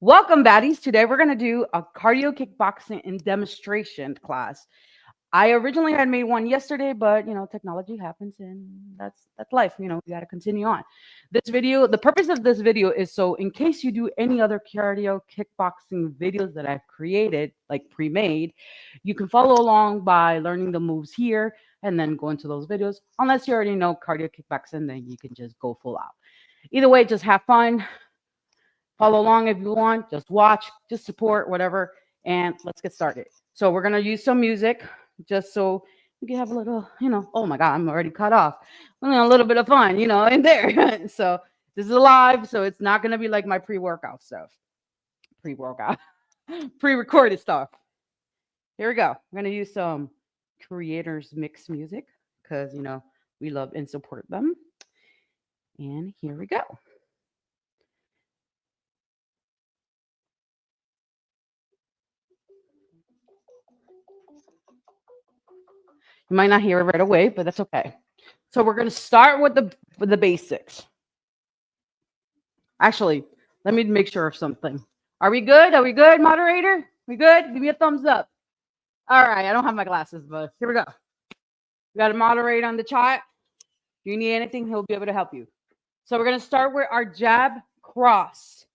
Welcome, baddies. Today we're going to do a cardio kickboxing and demonstration class. I originally had made one yesterday, but technology happens and that's life. We got to continue on. This video, the purpose of this video is so in case you do any other cardio kickboxing videos that I've created, like pre-made, you can follow along by learning the moves here and then go into those videos. Unless you already know cardio kickboxing, then you can just go full out. Either way, just have fun. Follow along if you want, just watch, just support, whatever, and let's get started. So we're gonna use some music just so we can have a little, oh my God, I'm already cut off. A little bit of fun, in there. So this is live, so it's not gonna be like my pre-workout stuff. Pre-workout, pre-recorded stuff. Here we go. I'm gonna use some creators mix music because we love and support them. And here we go. You might not hear it right away, but that's okay. So we're going to start with the basics. Actually, let me make sure of something. Are we good? Are we good, moderator? We good? Give me a thumbs up. All right. I don't have my glasses, but here we go. We got to moderate on the chat. If you need anything, he'll be able to help you. So we're going to start with our jab cross.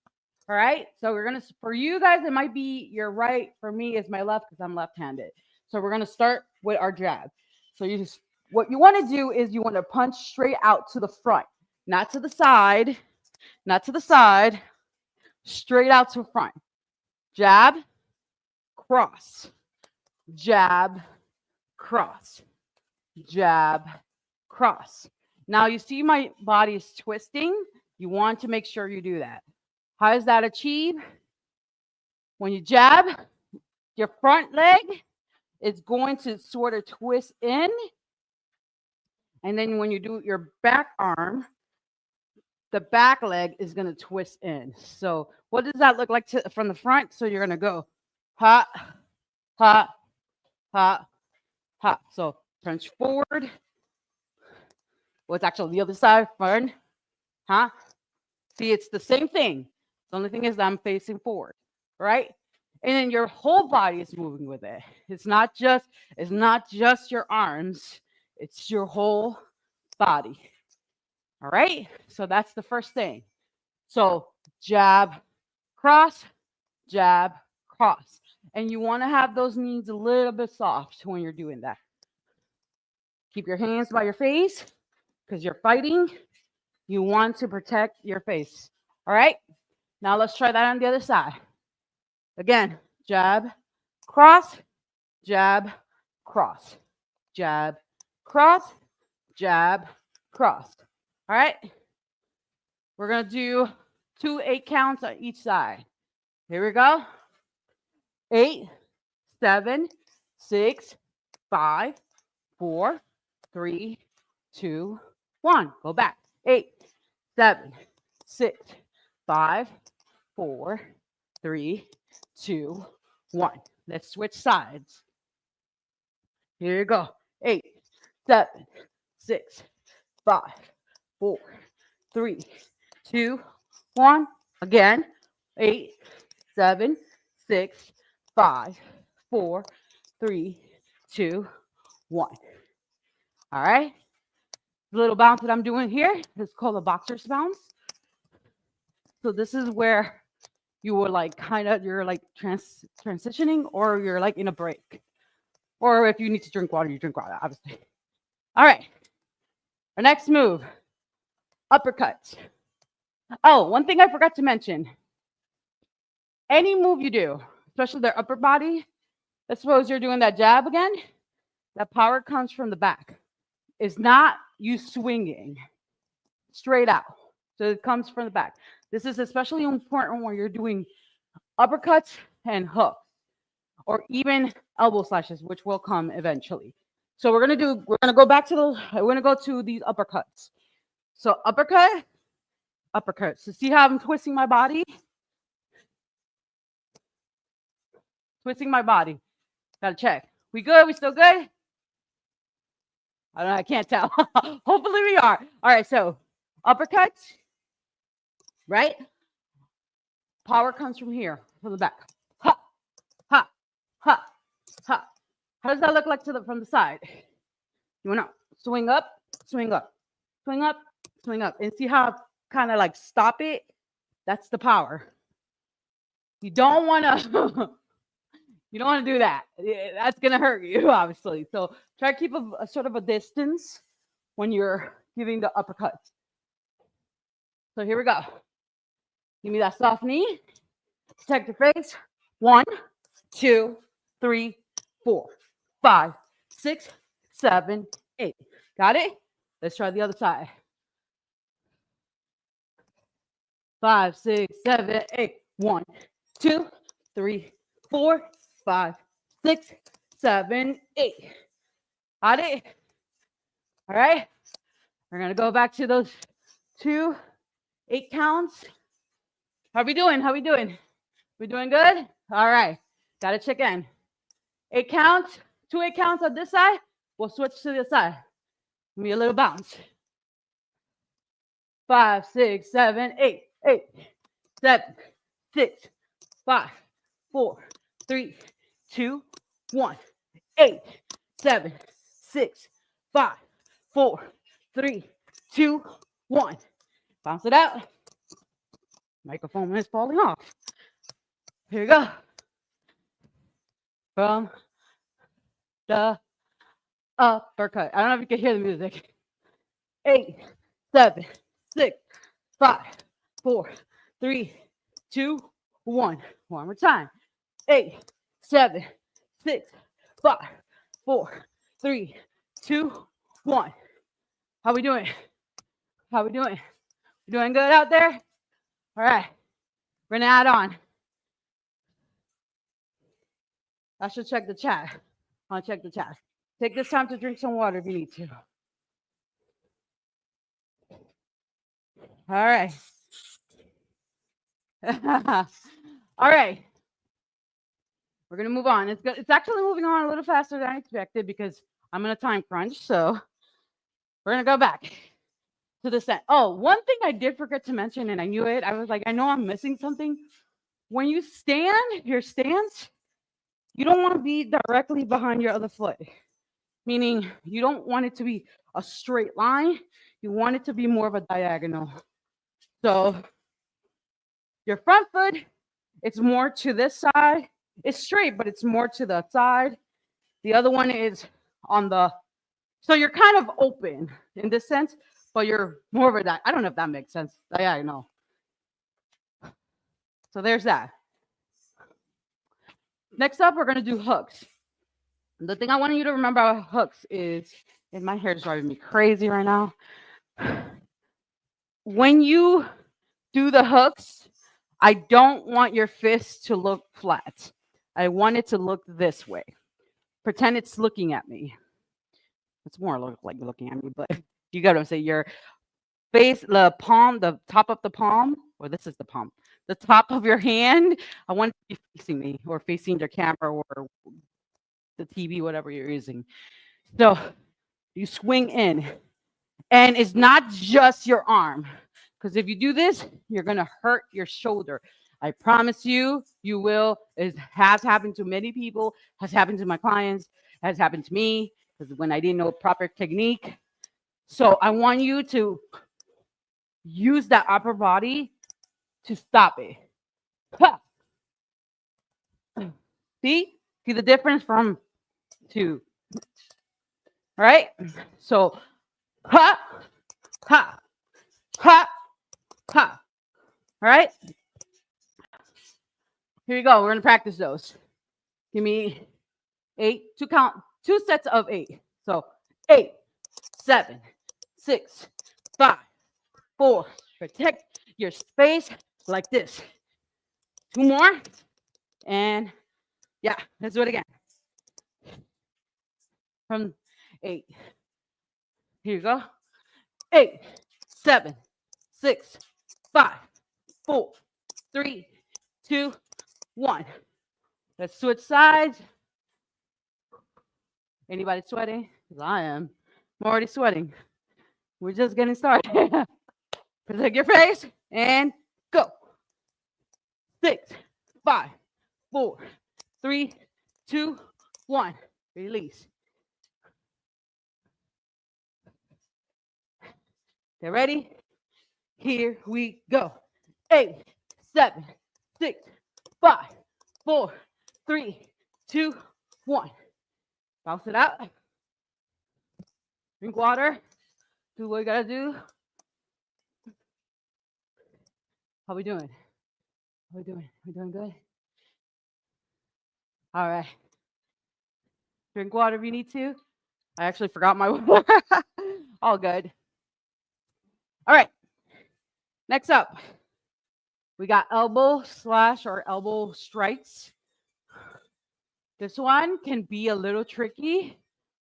All right. So we're going to, for you guys, it might be your right. For me, it's my left because I'm left-handed. So we're going to start with our jab. So what you want to do is you want to punch straight out to the front, not to the side, straight out to the front. Jab, cross, jab, cross, jab, cross. Now you see my body is twisting. You want to make sure you do that. How is that achieved? When you jab, your front leg is going to sort of twist in. And then when you do your back arm, the back leg is going to twist in. So what does that look like from the front? So you're going to go ha, ha, ha, ha. So punch forward. Well, it's actually the other side, front, huh? See, it's the same thing. The only thing is that I'm facing forward, right? And then your whole body is moving with it. It's not just your arms, it's your whole body. All right? So that's the first thing. So jab, cross, jab, cross. And you want to have those knees a little bit soft when you're doing that. Keep your hands by your face because you're fighting. You want to protect your face. All right? Now let's try that on the other side. Again, jab, cross, jab, cross, jab, cross, jab, cross. All right? We're going to do 2 8 counts on each side. Here we go. 8, 7, 6, 5, 4, 3, 2, 1. Go back. 8, 7, 6, 5, 4, 3, 2, 1. Let's switch sides. Here you go. 8, 7, 6, 5, 4, 3, 2, 1. Again. 8, 7, 6, 5, 4, 3, 2, 1. All right. The little bounce that I'm doing here is called a boxer's bounce. So this is where you were like you're like transitioning, or you're like in a break. Or if you need to drink water, you drink water, obviously. All right. Our next move, uppercuts. Oh, one thing I forgot to mention. Any move you do, especially their upper body, let's suppose you're doing that jab again, that power comes from the back. It's not you swinging straight out. So it comes from the back. This is especially important when you're doing uppercuts and hooks, or even elbow slashes, which will come eventually. So we're going to go back to these uppercuts. So uppercut. So see how I'm twisting my body? Twisting my body. Gotta check. We good? We still good? I don't know. I can't tell. Hopefully we are. All right. So uppercuts, right? Power comes from here, from the back. Ha, ha, ha, ha. How does that look like from the side? You want to swing up, swing up, swing up, swing up. And see how I kind of like stop it? That's the power. You don't want to you don't want to do that. That's going to hurt you, obviously. So try to keep a sort of a distance when you're giving the uppercuts. So here we go. Give me that soft knee. Protect your face. 1, 2, 3, 4, 5, 6, 7, 8. Got it? Let's try the other side. 5, 6, 7, 8. 1, 2, 3, 4, 5, 6, 7, 8. Got it? All right. We're going to go back to those 2 8 counts. How we doing? How we doing? We doing good? All right. Got to check in. 8 counts. 2 8 counts on this side. We'll switch to the side. Give me a little bounce. 5, 6, 7, 8. 8, 7, 6, 5, 4, 3, 2, 1. 8, 7, 6, 5, 4, 3, 2, 1. Bounce it out. Microphone is falling off. Here we go. From the uppercut. I don't know if you can hear the music. 8, 7, 6, 5, 4, 3, 2, 1. One more time. 8, 7, 6, 5, 4, 3, 2, 1. How we doing? How we doing? We doing good out there? All right. We're gonna add on. I should check the chat. I'll check the chat. Take this time to drink some water if you need to. All right. All right. We're going to move on. It's actually moving on a little faster than I expected because I'm in a time crunch. So we're going to go back to the set. Oh, one thing I did forget to mention, and I knew it. I was like, I know I'm missing something. When you stand, your stance, you don't want to be directly behind your other foot. Meaning you don't want it to be a straight line. You want it to be more of a diagonal. So your front foot, it's more to this side. It's straight, but it's more to the side. The other one is on the, so you're kind of open in this sense, but you're more of a, I don't know if that makes sense. Diagonal. So there's that. Next up, we're going to do hooks. The thing I want you to remember about hooks is, and my hair is driving me crazy right now. When you do the hooks, I don't want your fist to look flat. I want it to look this way. Pretend it's looking at me. It's more like looking at me, but you got to say your face, the palm, the top of the palm, or this is the palm, the top of your hand. I want it to be facing me or facing your camera or the TV, whatever you're using. So you swing in, and it's not just your arm, because if you do this, you're going to hurt your shoulder. I promise you, you will. It has happened to many people, has happened to my clients, has happened to me, because when I didn't know proper technique. So I want you to use that upper body to stop it. Ha. See the difference from two. All right? So, ha, ha, ha, ha. All right? Here we go. We're going to practice those. Give me 8, 2 sets of 8. So 8, 7, 6, 5, 4. Protect your space like this. 2 more. And yeah, let's do it again. From 8. Here you go. 8, 7, 6, 5, 4, 3, 2, 1. Let's switch sides. Anybody sweating? Because I am. I'm already sweating. We're just getting started. Protect your face and go. 6, 5, 4, 3, 2, 1. Release. Get ready? Here we go. 8, 7, 6, 5, 4, 3, 2, 1. Bounce it out. Drink water. Do what you gotta do. How we doing? How we doing? We doing good? All right. Drink water if you need to. I actually forgot my water. All good. All right. Next up, we got elbow slash or elbow strikes. This one can be a little tricky,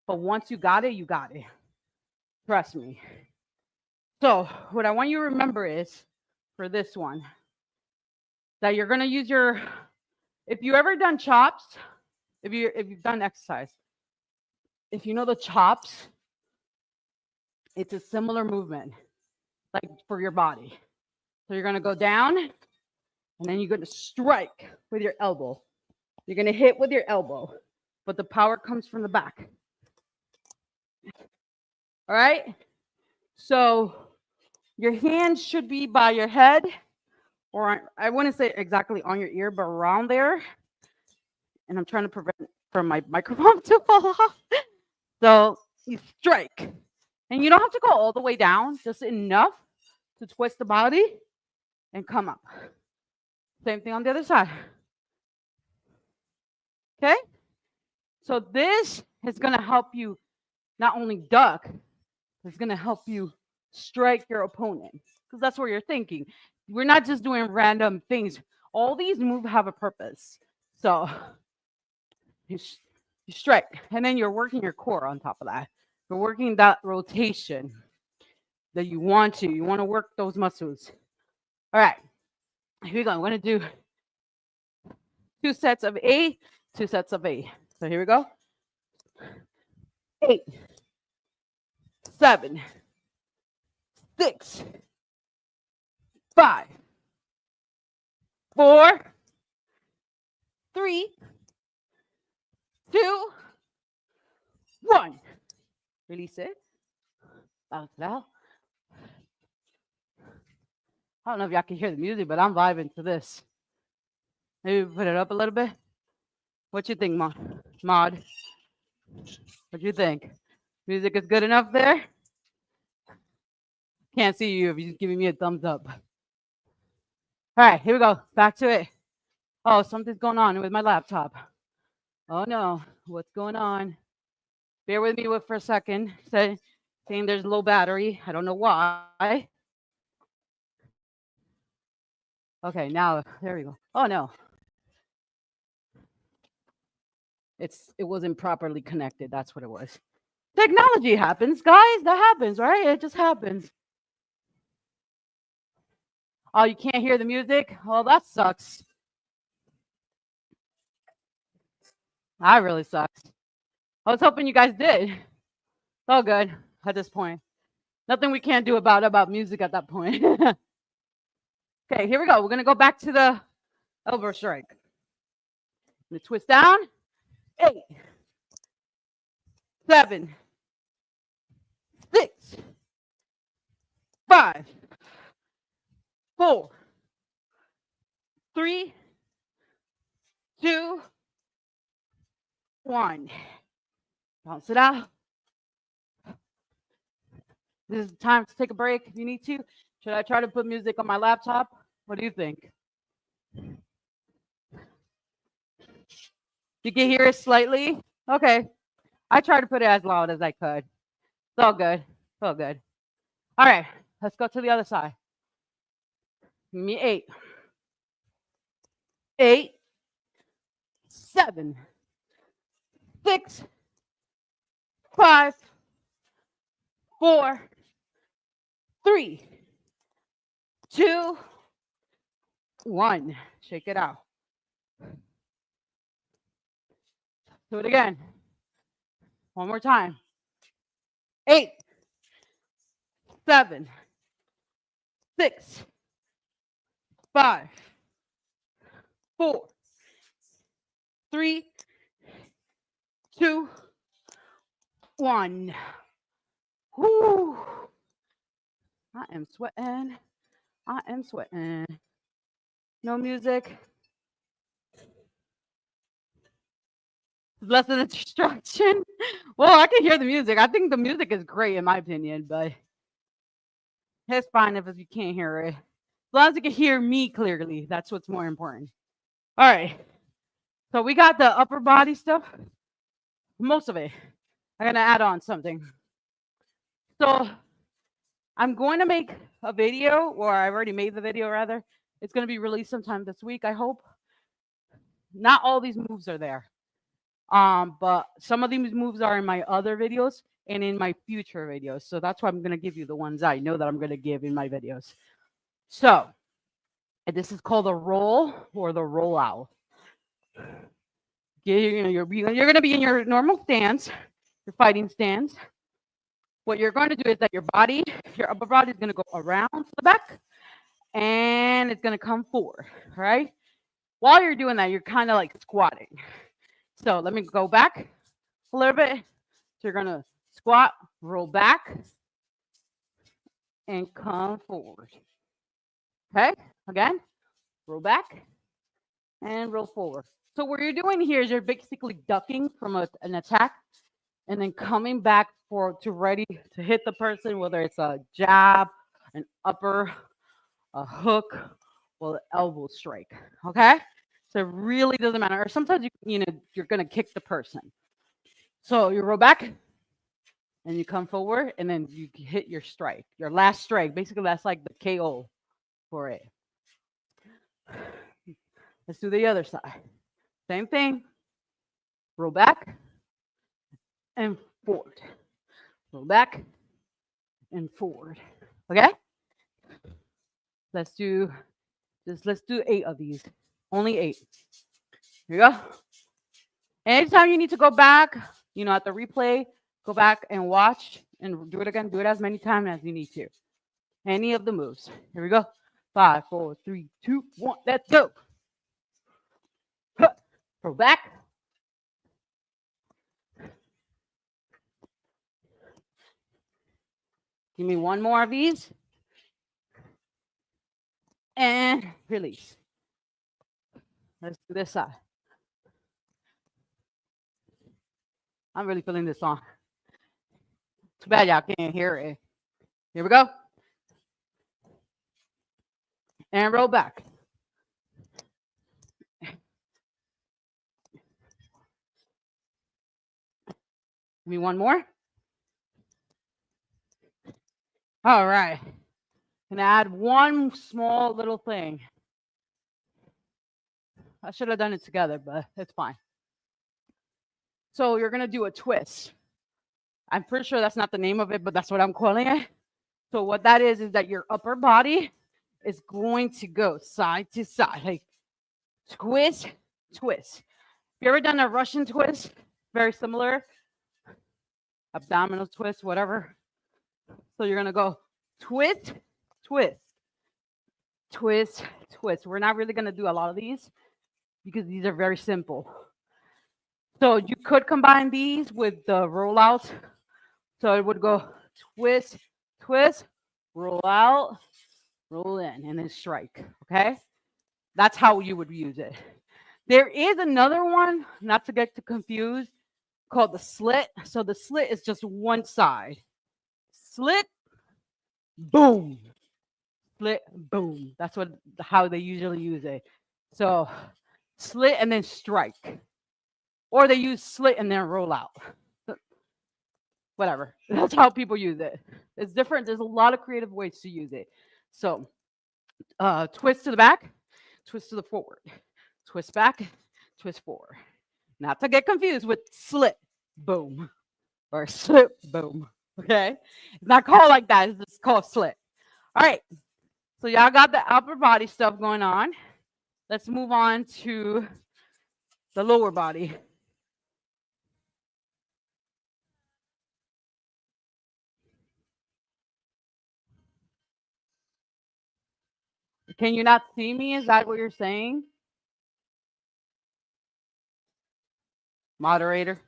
but once you got it, you got it. Trust me. So what I want you to remember is, for this one, that you're going to use your, if you ever done chops, if you've done exercise, if you know the chops, it's a similar movement, like for your body. So you're going to go down, and then you're going to strike with your elbow. You're going to hit with your elbow, but the power comes from the back. All right? So your hands should be by your head, or I wouldn't say exactly on your ear, but around there. And I'm trying to prevent from my microphone to fall off. So you strike. And you don't have to go all the way down, just enough to twist the body and come up. Same thing on the other side. Okay? So this is going to help you not only duck, it's going to help you strike your opponent, because that's what you're thinking. We're not just doing random things. All these moves have a purpose. So you strike, and then you're working your core on top of that. You're working that rotation that you want to. You want to work those muscles. All right, here we go. I'm going to do 2 sets of A, 2 sets of A. So here we go. 8, 7, 6, 5, 4, 3, 2, 1. Release it. Bounce it out. I don't know if y'all can hear the music, but I'm vibing to this. Maybe put it up a little bit. What you think, Mod? What you think? Music is good enough there? Can't see you if you're just giving me a thumbs up. All right, here we go. Back to it. Oh, something's going on with my laptop. Oh no, what's going on? Bear with me for a second. Saying there's low battery. I don't know why. Okay, now there we go. Oh no. It wasn't properly connected. That's what it was. Technology happens, guys. That happens, right? It just happens. Oh, you can't hear the music? Oh, that sucks. That really sucks. I was hoping you guys did. It's all good at this point. Nothing we can't do about music at that point. Okay, here we go. We're going to go back to the elbow strike. I'm going to twist down. 8, 7, 6, 5, 4, 3, 2, 1. Bounce it out. This is the time to take a break if you need to. Should I try to put music on my laptop? What do you think? You can hear it slightly? Okay. I tried to put it as loud as I could. It's all good. It's all good. All right. Let's go to the other side. Give me 8. 8, 7, 6, 5, 4, 3, 2, 1. Shake it out. Do it again. One more time. 8, 7, 6, 5, 4, 3, 2, 1. Whoo. I am sweating. I am sweating. No music. Less of a distraction. Well, I can hear the music. I think the music is great in my opinion, but it's fine if you can't hear it. As long as you can hear me clearly, that's what's more important. All right. So we got the upper body stuff. Most of it. I'm going to add on something. So I'm going to make a video, or I already made the video rather. It's going to be released sometime this week, I hope. Not all these moves are there. But some of these moves are in my other videos and in my future videos. So that's why I'm going to give you the ones I know that I'm going to give in my videos. So this is called a roll or the roll out. You're going to be in your normal stance, your fighting stance. What you're going to do is that your upper body is going to go around to the back and it's going to come forward, right? While you're doing that, you're kind of like squatting. So let me go back a little bit. So you're going to squat, roll back, and come forward. Okay, again, roll back and roll forward. So what you're doing here is you're basically ducking from an attack and then coming back to ready to hit the person, whether it's a jab, an upper, a hook, or an elbow strike. Okay, so it really doesn't matter. Or sometimes you're gonna kick the person. So you roll back and you come forward and then you hit your strike, your last strike. Basically, that's like the KO for it. Let's do the other side. Same thing. Roll back and forward. Roll back and forward. Okay? Let's do 8 of these. Only 8. Here you go. Anytime you need to go back, at the replay, go back and watch and do it again. Do it as many times as you need to. Any of the moves. Here we go. 5, 4, 3, 2, 1. Let's go. Roll back. Give me one more of these. And release. Let's do this side. I'm really feeling this song. Too bad y'all can't hear it. Here we go. And roll back. Give me one more. All right. Gonna add one small little thing. I should have done it together, but it's fine. So you're gonna do a twist. I'm pretty sure that's not the name of it, but that's what I'm calling it. So what that is that your upper body is going to go side to side, like twist, twist. Have you ever done a Russian twist? Very similar. Abdominal twist, whatever. So you're gonna go twist, twist, twist, twist. We're not really gonna do a lot of these because these are very simple. So you could combine these with the rollouts. So it would go twist, twist, roll out, roll in, and then strike. Okay? That's how you would use it. There is another one, not to get too confused, called the slit. So the slit is just one side. Slit, boom. Slit, boom. That's how they usually use it. So slit and then strike. Or they use slit and then roll out. Whatever. That's how people use it. It's different. There's a lot of creative ways to use it. So twist to the back, twist to the forward, twist back, twist forward. Not to get confused with slit, boom, or slip, boom. Okay? It's not called like that. It's just called slit. All right. So y'all got the upper body stuff going on. Let's move on to the lower body. Can you not see me? Is that what you're saying? Moderator.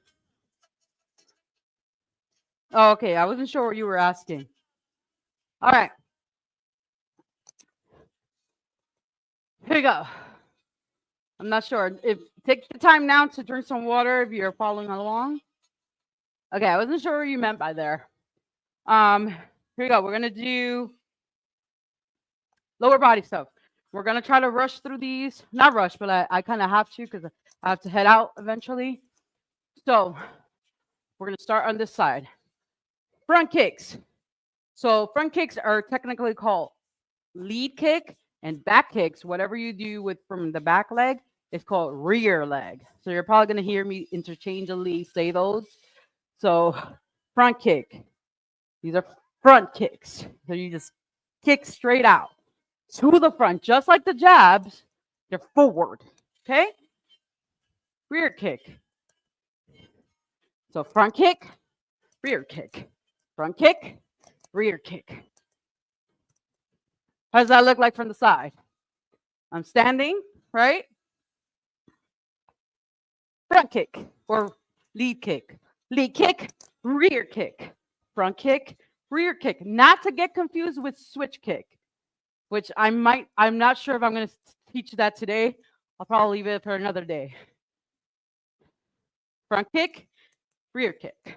Oh, okay. I wasn't sure what you were asking. All right. Here you go. I'm not sure. Take the time now to drink some water if you're following along. Okay, I wasn't sure what you meant by there. Here you go. We're gonna do lower body stuff. We're gonna try to rush through these. Not rush, but I kind of have to because I have to head out eventually. So we're gonna start on this side. Front kicks. So front kicks are technically called lead kick, and back kicks, whatever you do with from the back leg, is called rear leg. So you're probably going to hear me interchangeably say those. So front kick. These are front kicks. So you just kick straight out to the front, just like the jabs. They're forward. Okay? Rear kick. So front kick, rear kick. Front kick, rear kick. How does that look like from the side? I'm standing, right? Front kick or lead kick. Lead kick, rear kick. Front kick, rear kick. Not to get confused with switch kick, which I'm not sure if I'm going to teach that today. I'll probably leave it for another day. Front kick, rear kick.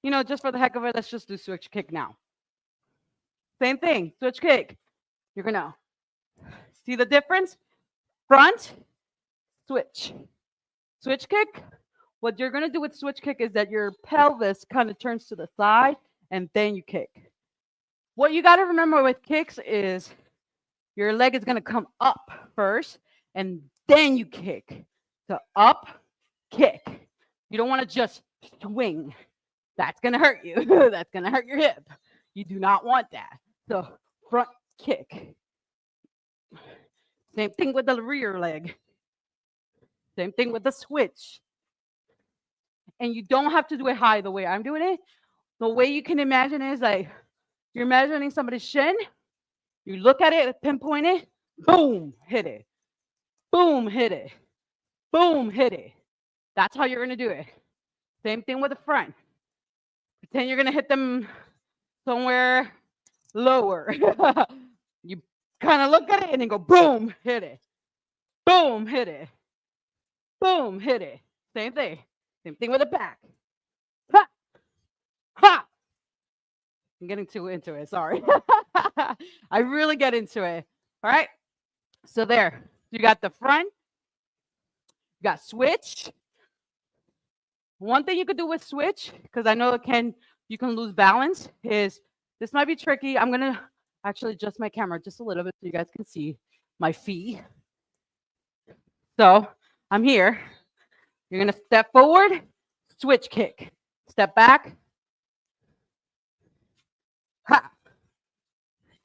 You know, just for the heck of it, let's just do switch kick now. Same thing, switch kick. You're going to see the difference? Front, switch. Switch kick. What you're going to do with switch kick is that your pelvis kind of turns to the side and then you kick. What you got to remember with kicks is your leg is going to come up first and then you kick. So up, kick. You don't want to just swing. That's going to hurt you. That's going to hurt your hip. You do not want that. So front kick. Same thing with the rear leg. Same thing with the switch. And you don't have to do it high the way I'm doing it. The way you can imagine is like you're imagining somebody's shin. You look at it, pinpoint it, boom, hit it. Boom, hit it. Boom, hit it. That's how you're going to do it. Same thing with the front. Pretend you're going to hit them somewhere lower. You kind of look at it and then go, boom, hit it. Boom, hit it. Boom, hit it. Same thing. Same thing with the back. Ha! Ha! I'm getting too into it. Sorry. I really get into it. All right. So there. You got the front. You got switch. One thing you could do with switch, because I know you can lose balance, is this might be tricky. I'm going to actually adjust my camera just a little bit so you guys can see my feet. So I'm here. You're going to step forward, switch kick. Step back. Ha.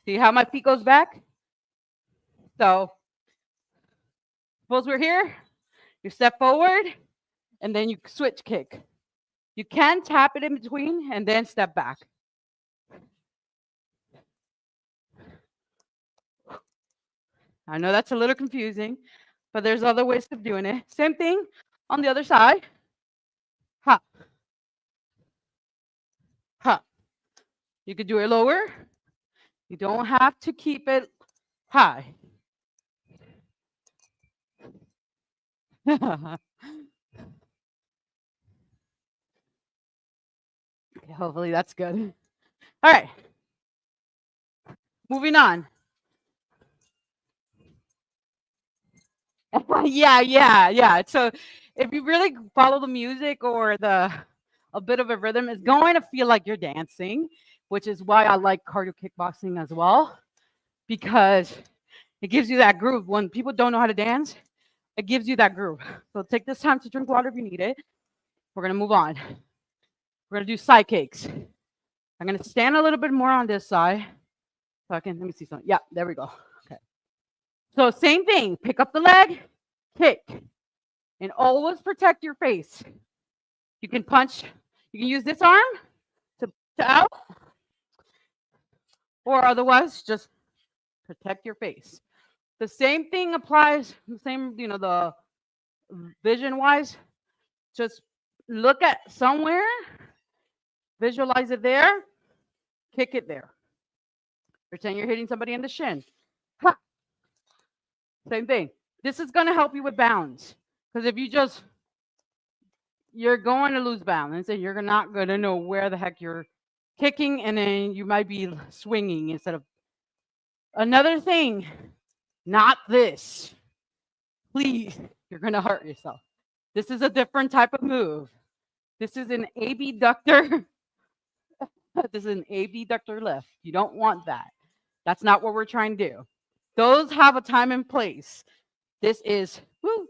See how my feet goes back? So suppose we're here. You step forward, and then you switch kick. You can tap it in between and then step back. I know that's a little confusing, but there's other ways of doing it. Same thing on the other side. Ha. Ha. You could do it lower. You don't have to keep it high. Okay, hopefully that's good. All right. Moving on. Yeah. So if you really follow the music or a bit of a rhythm, it's going to feel like you're dancing, which is why I like cardio kickboxing as well, because it gives you that groove. When people don't know how to dance, it gives you that groove. So take this time to drink water if you need it. We're going to move on. We're going to do side kicks. I'm going to stand a little bit more on this side. So let me see something. Yeah, there we go. Okay. So same thing. Pick up the leg, kick, and always protect your face. You can punch. You can use this arm to out, or otherwise just protect your face. The same thing applies. The same, the vision-wise. Just look at somewhere, visualize it there, kick it there. Pretend you're hitting somebody in the shin. Ha! Same thing. This is going to help you with balance. Because if you're going to lose balance and you're not going to know where the heck you're kicking, and then you might be swinging instead of. Another thing, not this. Please, you're going to hurt yourself. This is a different type of move. This is an abductor. This is an abductor lift. You don't want that. That's not what we're trying to do. Those have a time and place. This is, woo,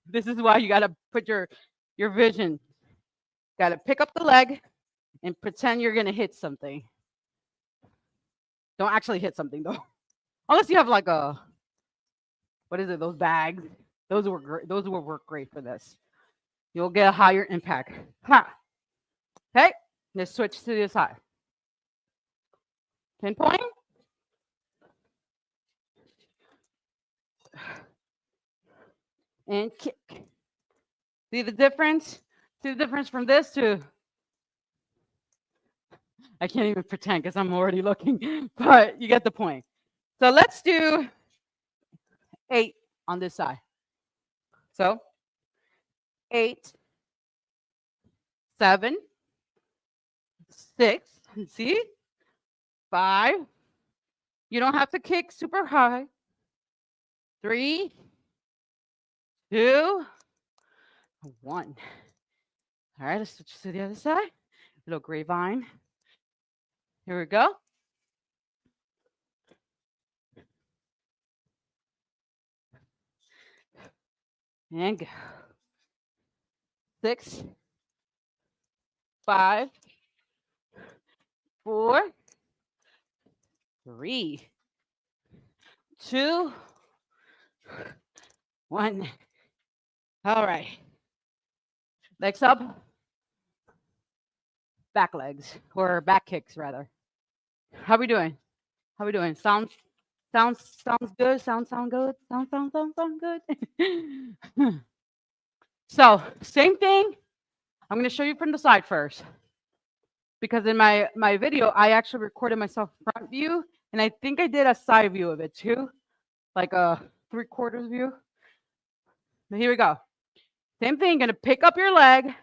this is why you got to put your vision. Got to pick up the leg and pretend you're going to hit something. Don't actually hit something, though. Unless you have like a, what is it, those bags. Those will work great for this. You'll get a higher impact. Ha! Okay, let's switch to the side. Pinpoint. And kick. See the difference? See the difference from this to, I can't even pretend because I'm already looking, but you get the point. So let's do 8 on this side. So 8, 7, 6, see? 5. You don't have to kick super high. 3, 2, 1. All right, let's switch to the other side. Little grapevine. Here we go. And go. 6, 5, 4, 3, 2, 1. All right. Legs up. Back legs, or back kicks rather. How we doing? How we doing? Sounds good. Sound good. Sound good. So same thing. I'm going to show you from the side first, because in my video I actually recorded myself front view, and I think I did a side view of it too, like a 3/4 view. But here we go. Same thing. Going to pick up your leg.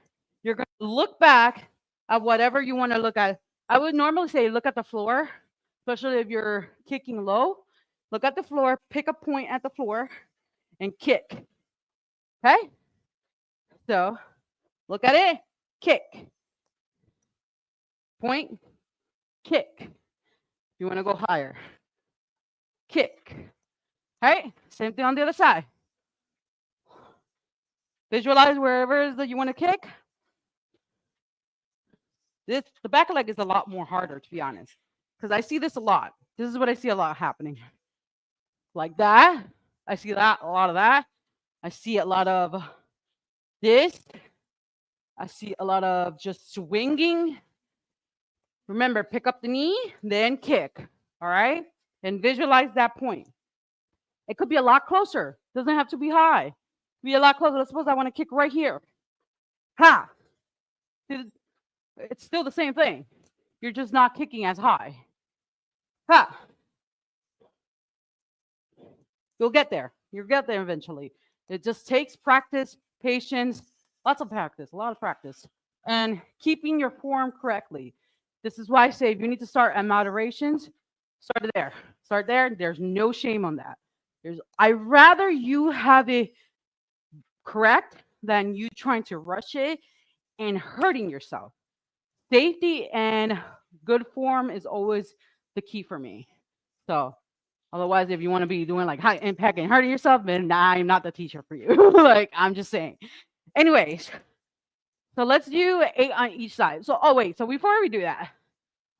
You're going to look back at whatever you want to look at. I would normally say look at the floor, especially if you're kicking low. Look at the floor, pick a point at the floor, and kick. Okay? So look at it, kick. Point, kick. You want to go higher. Kick. Okay? Same thing on the other side. Visualize wherever it is that you want to kick. The back leg is a lot more harder, to be honest, because I see this a lot. This is what I see a lot happening. Like that. I see that, a lot of that. I see a lot of this. I see a lot of just swinging. Remember, pick up the knee, then kick. All right? And visualize that point. It could be a lot closer. Doesn't have to be high. Be a lot closer. Let's suppose I want to kick right here. Ha! It's still the same thing. You're just not kicking as high. Ha! You'll get there. You'll get there eventually. It just takes practice, patience, lots of practice, a lot of practice, and keeping your form correctly. This is why I say if you need to start at moderations, start there. Start there. There's no shame on that. I'd rather you have it correct than you trying to rush it and hurting yourself. Safety and good form is always the key for me. So otherwise, if you want to be doing like high impact and hurting yourself, then I'm not the teacher for you. Like, I'm just saying. Anyways, so let's do 8 on each side. So, so before we do that,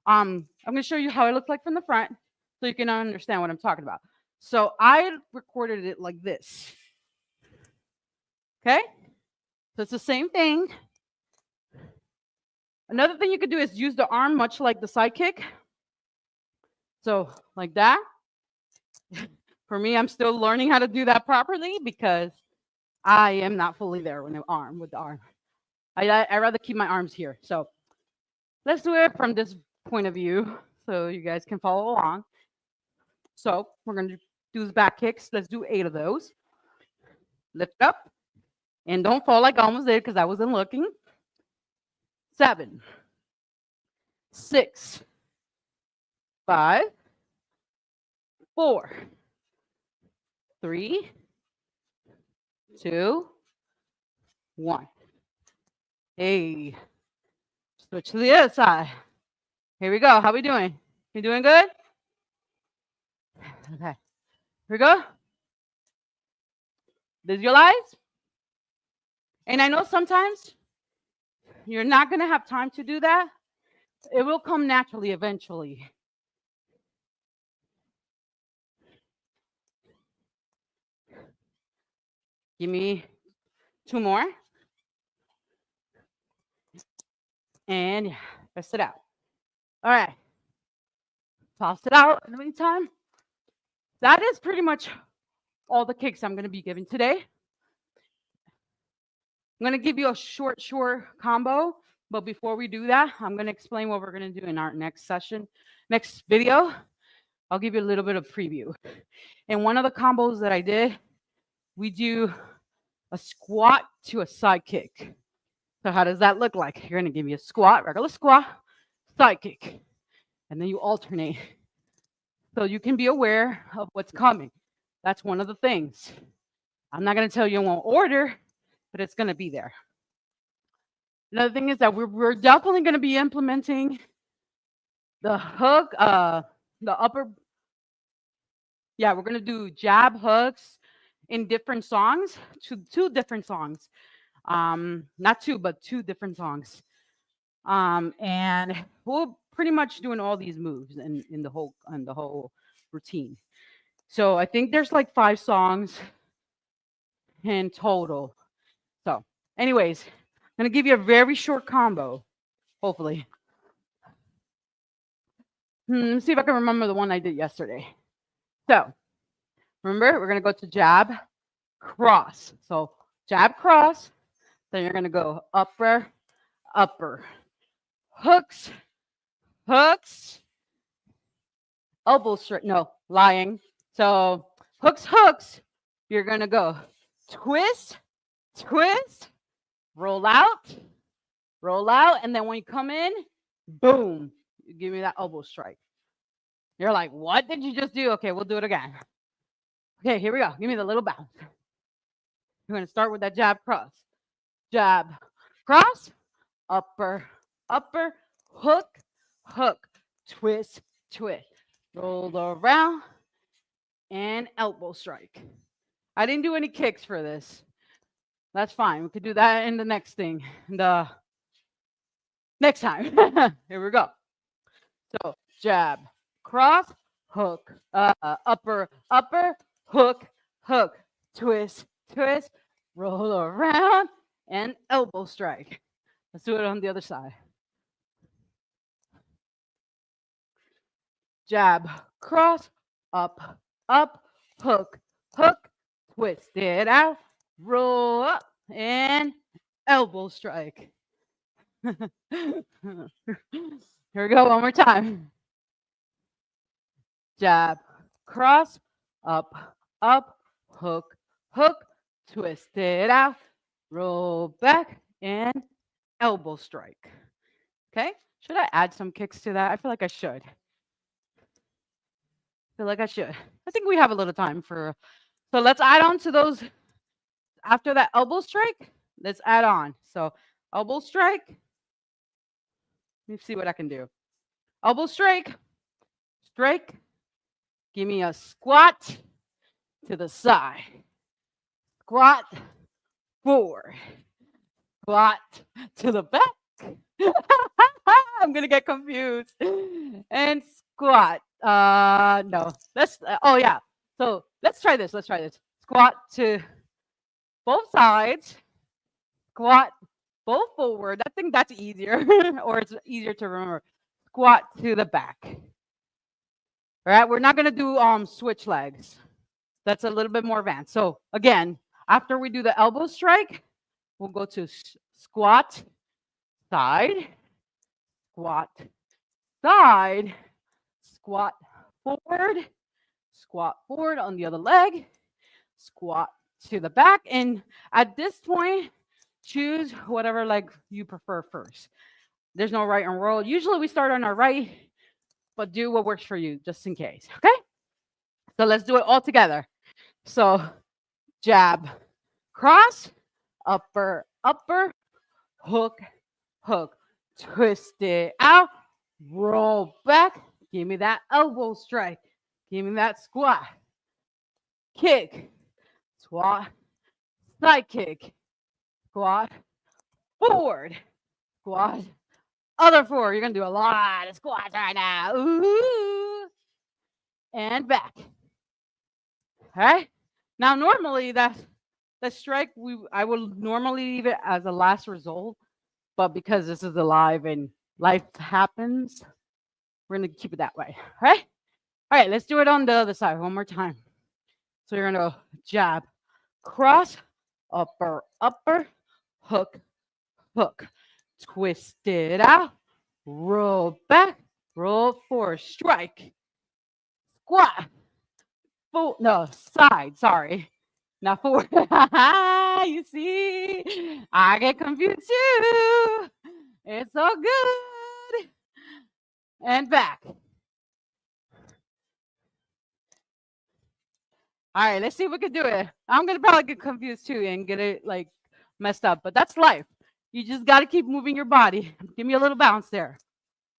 I'm going to show you how it looks like from the front so you can understand what I'm talking about. So I recorded it like this. Okay? So it's the same thing. Another thing you could do is use the arm much like the side kick. So like that. For me, I'm still learning how to do that properly because I am not fully there with the arm. I rather keep my arms here. So let's do it from this point of view so you guys can follow along. So we're going to do the back kicks. Let's do 8 of those. Lift up. And don't fall like I almost did because I wasn't looking. 7, 6, 5, 4, 3, 2, 1. Hey, switch to the other side. Here we go. How we doing? You doing good? Okay. Here we go. Visualize. And I know sometimes you're not going to have time to do that. It will come naturally eventually. Give me 2 more. And rest it out. All right. Toss it out in the meantime. That is pretty much all the kicks I'm going to be giving today. I'm going to give you a short combo. But before we do that, I'm going to explain what we're going to do in our next session. Next video, I'll give you a little bit of preview. And one of the combos that I did, we do a squat to a side kick. So how does that look like? You're going to give me a squat, regular squat, side kick. And then you alternate. So you can be aware of what's coming. That's one of the things. I'm not going to tell you in what order, but it's going to be there. Another thing is that we're definitely going to be implementing the hook, the upper. Yeah, we're going to do jab hooks in different songs, two different songs. Not 2, but 2 different songs. And we'll pretty much doing all these moves in the whole routine. So I think there's like 5 songs in total. So anyways, I'm going to give you a very short combo, hopefully. Let's see if I can remember the one I did yesterday. So remember, we're going to go to jab, cross. So jab, cross. Then you're going to go upper, upper. Hooks, hooks. Elbow straight. No, lying. So hooks, hooks. You're going to go twist, twist. Roll out. And then when you come in, boom, you give me that elbow strike. You're like, what did you just do? Okay, we'll do it again. Okay, here we go. Give me the little bounce. We're going to start with that jab, cross. Jab, cross, upper, upper, hook, hook, twist, twist. Roll around, and elbow strike. I didn't do any kicks for this. That's fine. We could do that in the next thing. The next time. Here we go. So jab, cross, hook, upper, upper, hook, hook, twist, twist, roll around, and elbow strike. Let's do it on the other side. Jab, cross, up, up, hook, hook, twist it out, roll up, and elbow strike. Here we go, one more time. Jab, cross, up, up, hook, hook, twist it out, roll back, and elbow strike. Okay, should I add some kicks to that? I feel like I should. I think we have a little time for, so let's add on to those. After that elbow strike, let's add on. So elbow strike. Let me see what I can do. Elbow strike, strike. Give me a squat to the side. Squat forward. Squat to the back. I'm going to get confused. And squat. No. Oh yeah. So let's try this. Squat to both sides. Squat both forward. I think that's easier, or it's easier to remember. Squat to the back. All right, we're not going to do switch legs. That's a little bit more advanced. So again, After we do the elbow strike, we'll go to squat, side, squat, side, squat forward on the other leg, squat to the back. And at this point, choose whatever leg you prefer first. There's no right and wrong. Usually we start on our right, but do what works for you just in case, okay? So let's do it all together. So jab, cross, upper, upper, hook, hook, twist it out, roll back, give me that elbow strike, give me that squat, kick, squat, side kick, squat, forward, squat, other forward. You're going to do a lot of squats right now. Ooh. And back. All right. Now, normally that strike, I will normally leave it as a last result. But because this is alive and life happens, we're going to keep it that way. All right. All right. Let's do it on the other side one more time. So you're going to jab, cross, upper, upper, hook, hook. Twist it out, roll back, roll forward, strike, squat, side, sorry, not forward. You see, I get confused too. It's all good. And back. All right, let's see if we can do it. I'm going to probably get confused too and get it like messed up, but that's life. You just got to keep moving your body. Give me a little bounce there.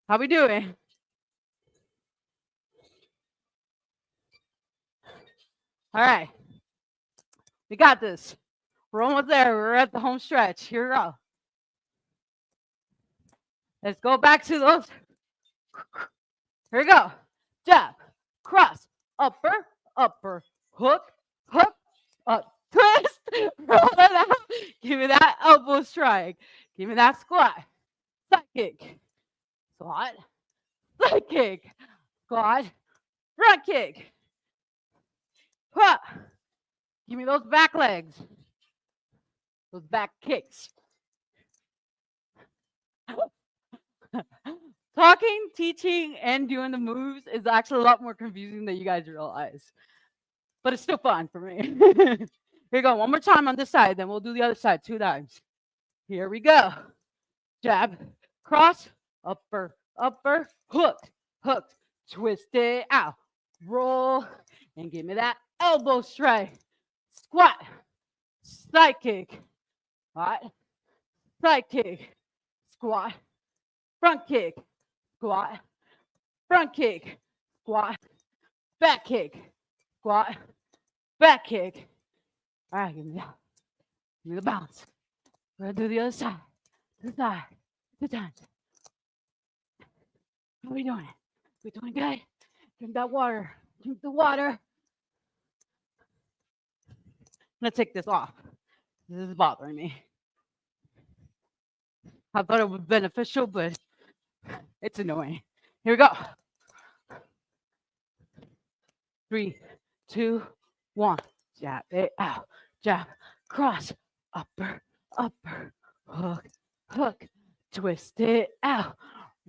How we doing? All right. We got this. We're almost there. We're at the home stretch. Here we go. Let's go back to those. Here we go. Jab, cross, upper, upper, hook, hook, up, twist, roll it out. Give me that elbow strike. Give me that squat. Side kick. Squat. Side kick. Squat. Front kick. Huh. Give me those back legs. Those back kicks. Talking, teaching, and doing the moves is actually a lot more confusing than you guys realize. But it's still fun for me. Here we go. One more time on this side. Then we'll do the other side 2 times. Here we go. Jab, cross, upper, upper, hook, hook, twist it out, roll, and give me that elbow strike. Squat, side kick, squat, side kick, squat, front kick, squat, front kick, squat, back kick, squat, back kick. All right, give me that. Give me the bounce. We're going to do the other side. This side. 2 times. How are we doing? We doing good? Drink that water. Drink the water. I'm going to take this off. This is bothering me. I thought it was beneficial, but it's annoying. Here we go. 3, 2, 1. Jab it out. Jab. Cross. Upper. Upper. Hook. Hook. Twist it out.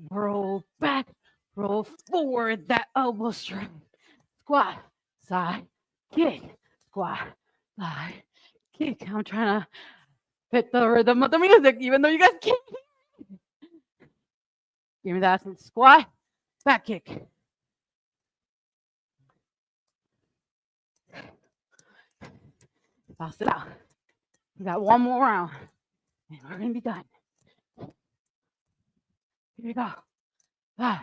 Roll back. Roll forward. That elbow strike. Squat. Side. Kick. Squat. Side. Kick. I'm trying to fit the rhythm of the music, even though you guys can't. Give me that squat. Back kick. Bounce it out. We got one more round, and we're going to be done. Here we go. 5,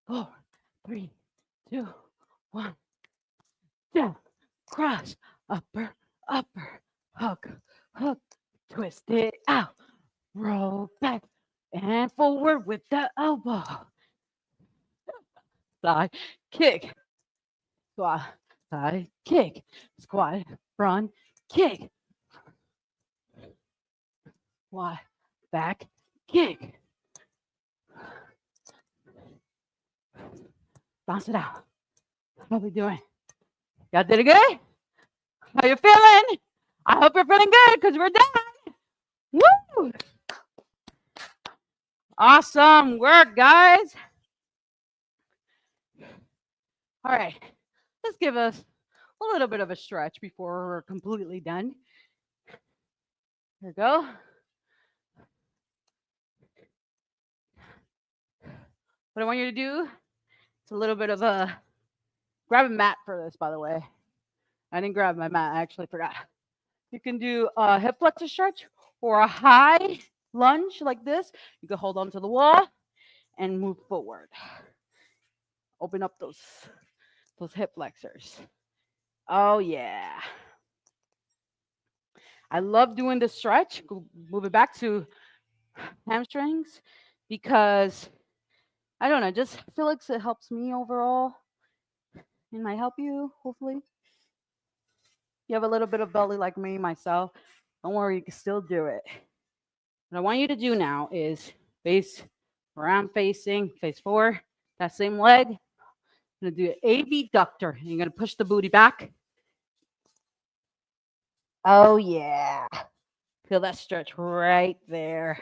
4, 3, 2, 1. Down, cross, upper, upper, hook, hook, twist it out, roll back, and forward with the elbow. Side kick, squat, side kick, squat, front kick, squat, back kick. Bounce it out. How are we doing? Y'all did it good? How you feeling? I hope you're feeling good because we're done. Woo! Awesome work, guys. All right, let's give us a little bit of a stretch before we're completely done. Here we go. What I want you to do, it's a little bit of a, grab a mat for this, by the way. I didn't grab my mat, I actually forgot. You can do a hip flexor stretch or a high lunge like this. You can hold on to the wall and move forward. Open up those hip flexors. Oh yeah. I love doing this stretch. Move it back to hamstrings because I don't know, just feel like it helps me overall. It might help you, hopefully. You have a little bit of belly like me, myself. Don't worry, you can still do it. What I want you to do now is face where I'm facing, face forward, that same leg. I'm gonna do an abductor. You're gonna push the booty back. Oh yeah. Feel that stretch right there.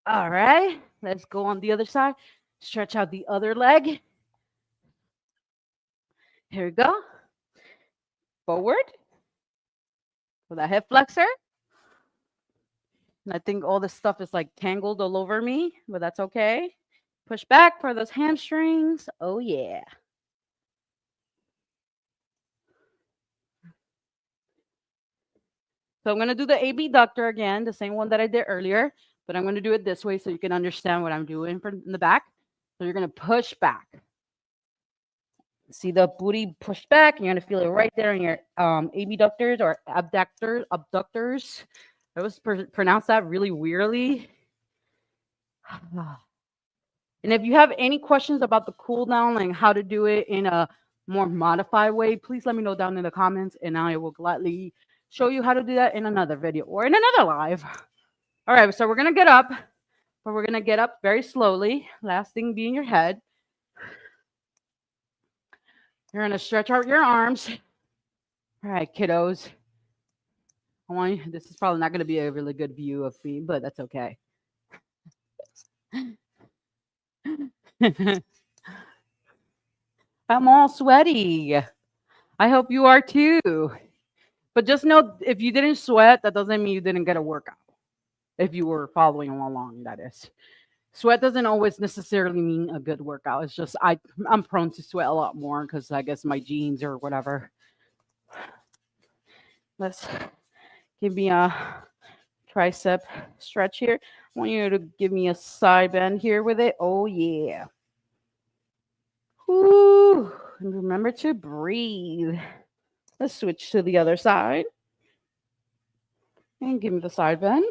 All right, let's go on the other side. Stretch out the other leg. Here we go. Forward. With that hip flexor. And I think all this stuff is like tangled all over me, but that's okay. Push back for those hamstrings. Oh yeah. So I'm going to do the abductor again, the same one that I did earlier, but I'm going to do it this way so you can understand what I'm doing in the back. So you're going to push back. See the booty push back? You're going to feel it right there in your abductors or abductors. I always pronounce that really weirdly. And if you have any questions about the cool down and how to do it in a more modified way, please let me know down in the comments and I will gladly show you how to do that in another video or in another live. All right, so we're going to get up, but we're going to get up very slowly. Last thing being your head. You're going to stretch out your arms. All right, kiddos. This is probably not going to be a really good view of me, but that's okay. I'm all sweaty. I hope you are too. But just know, if you didn't sweat, that doesn't mean you didn't get a workout. If you were following along, that is. Sweat doesn't always necessarily mean a good workout. It's just I'm prone to sweat a lot more because I guess my genes or whatever. Let's give me a tricep stretch here. I want you to give me a side bend here with it. Oh yeah. Woo. And remember to breathe. Let's switch to the other side. And give me the side bend.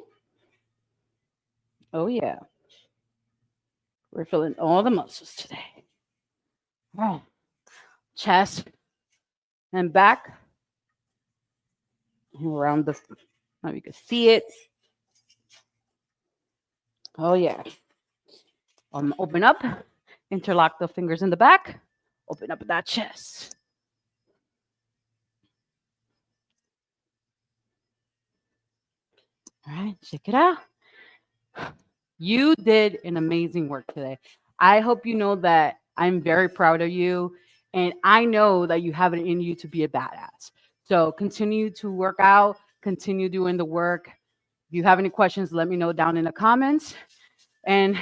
Oh yeah. We're feeling all the muscles today. Oh. Chest and back. And around the, now you can see it. Oh yeah. Open up. Interlock the fingers in the back. Open up that chest. All right, check it out. You did an amazing work today. I hope you know that I'm very proud of you, and I know that you have it in you to be a badass. So continue to work out, continue doing the work. If you have any questions, let me know down in the comments. And if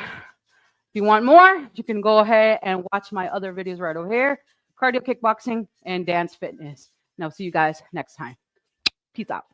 you want more, you can go ahead and watch my other videos right over here, cardio kickboxing and dance fitness. And I'll see you guys next time. Peace out.